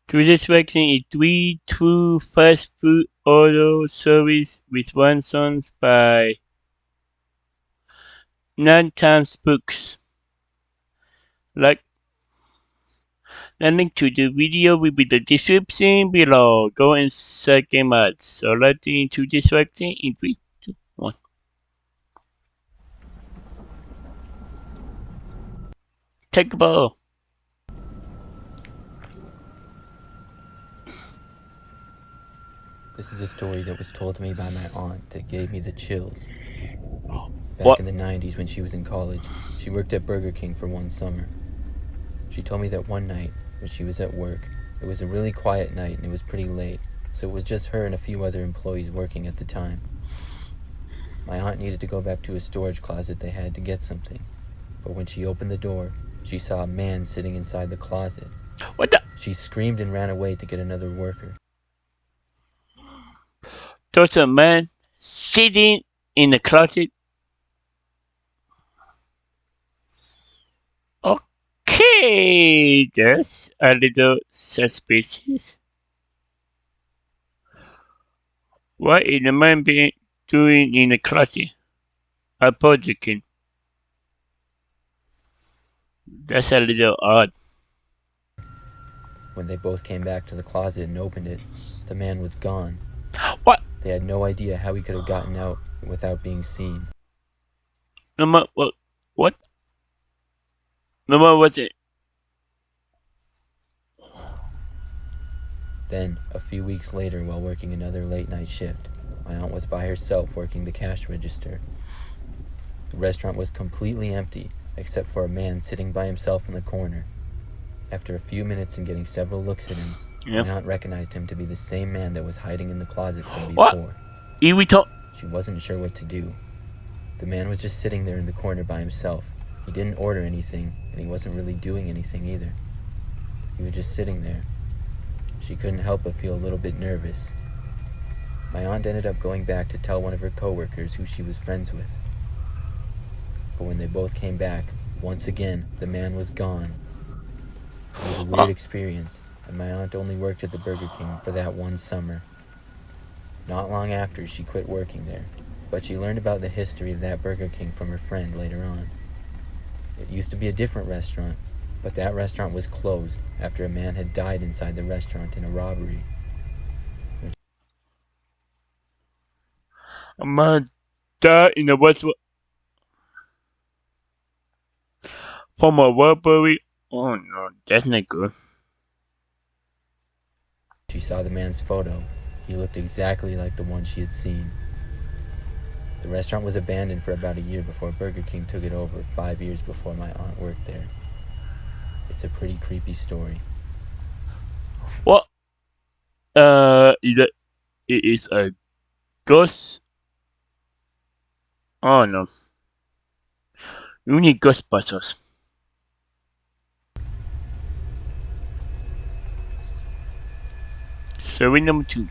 Today's vaccine is three true fast food auto service with one song by Nathan Books. Like the link to the video will be the description below. Go and check them out. So let's into this vaccine in 3, 2, 1. Take a ball. This is a story that was told to me by my aunt that gave me the chills. Back What? in the 90s when she was in college, she worked at Burger King for one summer. She told me that one night, when she was at work, it was a really quiet night and it was pretty late, so it was just her and a few other employees working at the time. My aunt needed to go back to a storage closet they had to get something, but when she opened the door, she saw a man sitting inside the closet. What the? She screamed and ran away to get another worker. There's a man sitting in the closet. Okay, that's a little suspicious. What is the man being doing in the closet? A King. That's a little odd. When they both came back to the closet and opened it, the man was gone. What? They had no idea how he could have gotten out without being seen. Number what? Number was it? Then, a few weeks later, while working another late-night shift, my aunt was by herself working the cash register. The restaurant was completely empty, except for a man sitting by himself in the corner. After a few minutes and getting several looks at him, my aunt recognized him to be the same man that was hiding in the closet from before. What? She wasn't sure what to do. The man was just sitting there in the corner by himself. He didn't order anything, and he wasn't really doing anything either. He was just sitting there. She couldn't help but feel a little bit nervous. My aunt ended up going back to tell one of her coworkers who she was friends with. But when they both came back, once again, the man was gone. It was a weird experience, and my aunt only worked at the Burger King for that one summer. Not long after, she quit working there, but she learned about the history of that Burger King from her friend later on. It used to be a different restaurant, but that restaurant was closed after a man had died inside the restaurant in a robbery. A man died in the West from a robbery. Oh no, that's not good. She saw the man's photo. He looked exactly like the one she had seen. The restaurant was abandoned for about a year before Burger King took it over 5 years before my aunt worked there. It's a pretty creepy story. What? It is a ghost. Oh no. You need Ghostbusters. Story number 2.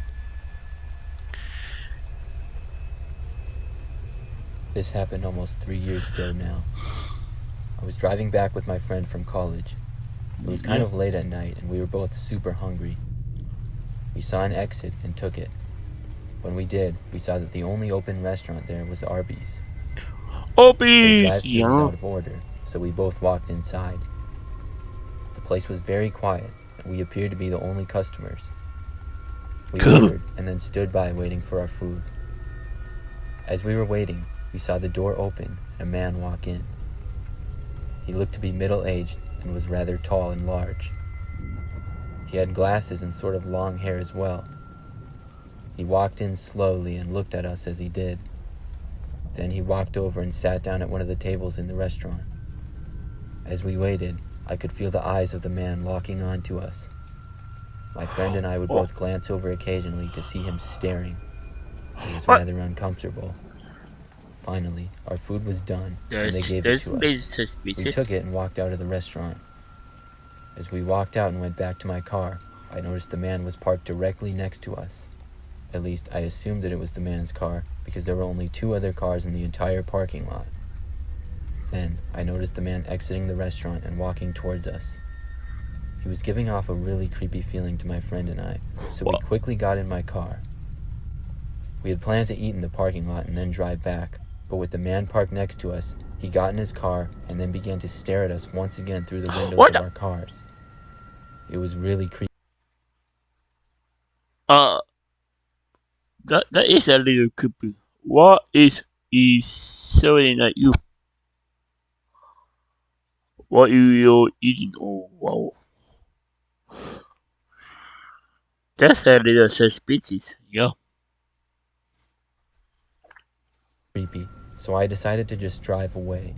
This happened almost 3 years ago now. I was driving back with my friend from college. It was kind of late at night, and we were both super hungry. We saw an exit and took it. When we did, we saw that the only open restaurant there was Arby's. The drive-thru was out of order, so we both walked inside. The place was very quiet, and we appeared to be the only customers. We ordered and then stood by waiting for our food. As we were waiting, we saw the door open and a man walk in. He looked to be middle-aged and was rather tall and large. He had glasses and sort of long hair as well. He walked in slowly and looked at us as he did. Then he walked over and sat down at one of the tables in the restaurant. As we waited, I could feel the eyes of the man locking onto us. My friend and I would both glance over occasionally to see him staring. It was rather uncomfortable. Finally, our food was done, and they gave it to us. We took it and walked out of the restaurant. As we walked out and went back to my car, I noticed the man was parked directly next to us. At least, I assumed that it was the man's car, because there were only 2 other cars in the entire parking lot. Then, I noticed the man exiting the restaurant and walking towards us. He was giving off a really creepy feeling to my friend and I, so we quickly got in my car. We had planned to eat in the parking lot and then drive back, but with the man parked next to us, he got in his car and then began to stare at us once again through the windows What? of our cars. It was really creepy. Uh, that is a little creepy. What is showing at you? What you eating? Oh wow, that's a little suspicious. Yeah. So I decided to just drive away.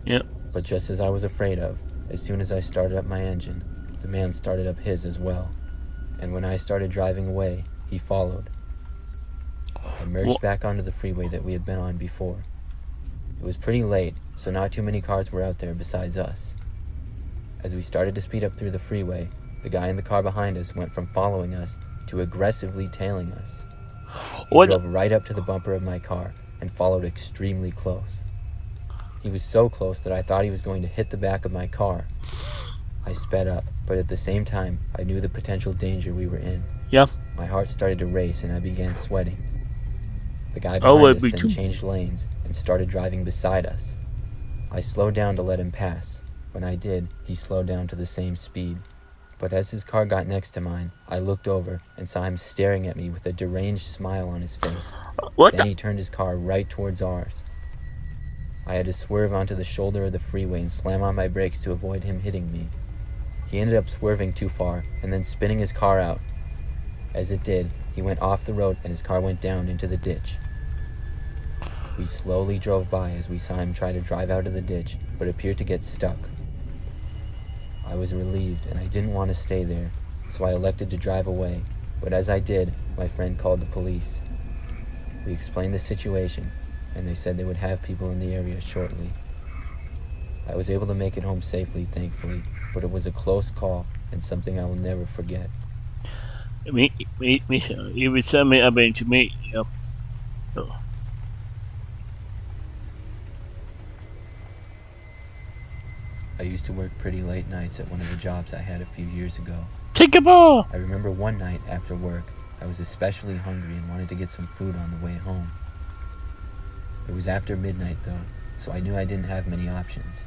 Yeah. But just as I was afraid of, as soon as I started up my engine, the man started up his as well. And when I started driving away, he followed. I merged back onto the freeway that we had been on before. It was pretty late, so not too many cars were out there besides us. As we started to speed up through the freeway, the guy in the car behind us went from following us to aggressively tailing us. He drove right up to the bumper of my car and followed extremely close. He was so close that I thought he was going to hit the back of my car. I sped up, but at the same time, I knew the potential danger we were in. Yeah. My heart started to race and I began sweating. The guy behind us then changed lanes and started driving beside us. I slowed down to let him pass. When I did, he slowed down to the same speed. But as his car got next to mine, I looked over and saw him staring at me with a deranged smile on his face. Then he turned his car right towards ours. I had to swerve onto the shoulder of the freeway and slam on my brakes to avoid him hitting me. He ended up swerving too far and then spinning his car out. As it did, he went off the road and his car went down into the ditch. We slowly drove by as we saw him try to drive out of the ditch, but appeared to get stuck. I was relieved and I didn't want to stay there, so I elected to drive away, but as I did, my friend called the police. We explained the situation, and they said they would have people in the area shortly. I was able to make it home safely, thankfully, but it was a close call and something I will never forget. It was something happened to me. Yeah. Oh. I used to work pretty late nights at one of the jobs I had a few years ago. Take a ball! I remember one night after work, I was especially hungry and wanted to get some food on the way home. It was after midnight though, so I knew I didn't have many options.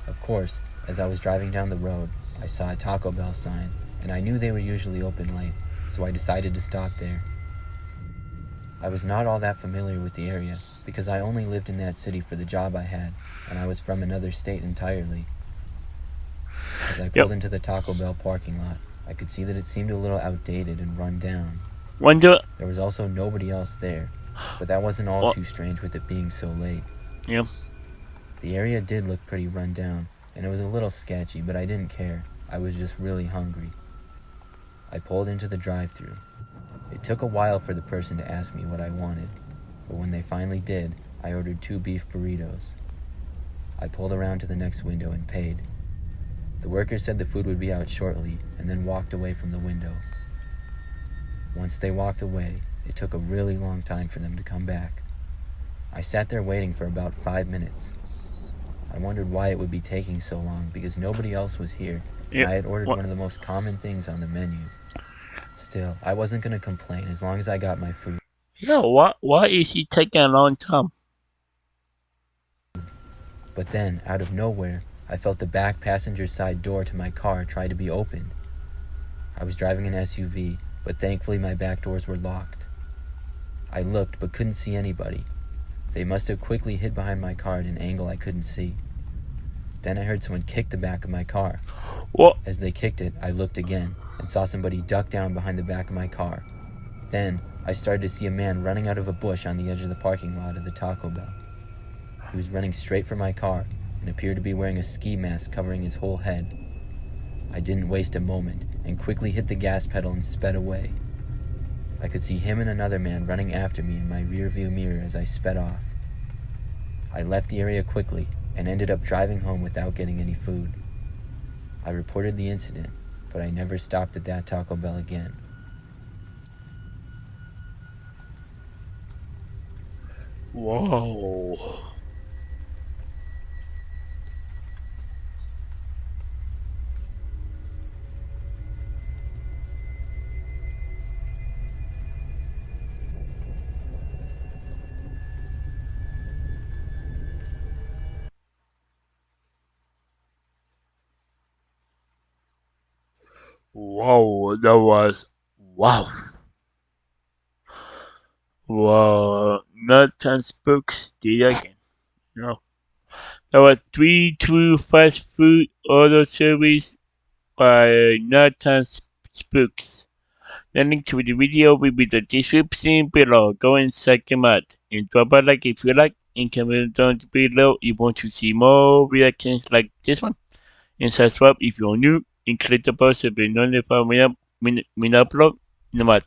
Of course, as I was driving down the road, I saw a Taco Bell sign, and I knew they were usually open late, so I decided to stop there. I was not all that familiar with the area, because I only lived in that city for the job I had, and I was from another state entirely. As I pulled into the Taco Bell parking lot, I could see that it seemed a little outdated and run down. There was also nobody else there, but that wasn't all too strange with it being so late. Yep. The area did look pretty run down, and it was a little sketchy, but I didn't care. I was just really hungry. I pulled into the drive-thru. It took a while for the person to ask me what I wanted, but when they finally did, I ordered 2 beef burritos. I pulled around to the next window and paid. The worker said the food would be out shortly, and then walked away from the window. Once they walked away, it took a really long time for them to come back. I sat there waiting for about 5 minutes. I wondered why it would be taking so long, because nobody else was here, and I had ordered one of the most common things on the menu. Still, I wasn't going to complain as long as I got my food. Yeah, why is he taking a long time? But then, out of nowhere, I felt the back passenger side door to my car try to be opened. I was driving an SUV, but thankfully my back doors were locked. I looked, but couldn't see anybody. They must have quickly hid behind my car at an angle I couldn't see. Then I heard someone kick the back of my car. What? As they kicked it, I looked again and saw somebody duck down behind the back of my car. Then, I started to see a man running out of a bush on the edge of the parking lot of the Taco Bell. He was running straight for my car and appeared to be wearing a ski mask covering his whole head. I didn't waste a moment and quickly hit the gas pedal and sped away. I could see him and another man running after me in my rearview mirror as I sped off. I left the area quickly and ended up driving home without getting any food. I reported the incident, but I never stopped at that Taco Bell again. Whoa. Wow, that was wow. Wow, Nathan's books did again. No. That was 3 true fast food auto service by Nathan's books. The link to the video will be the description below. Go and check them out. And drop a like if you like. And comment down below if you want to see more reactions like this one. And subscribe if you're new. And click the bell to be notified when I upload. No matter.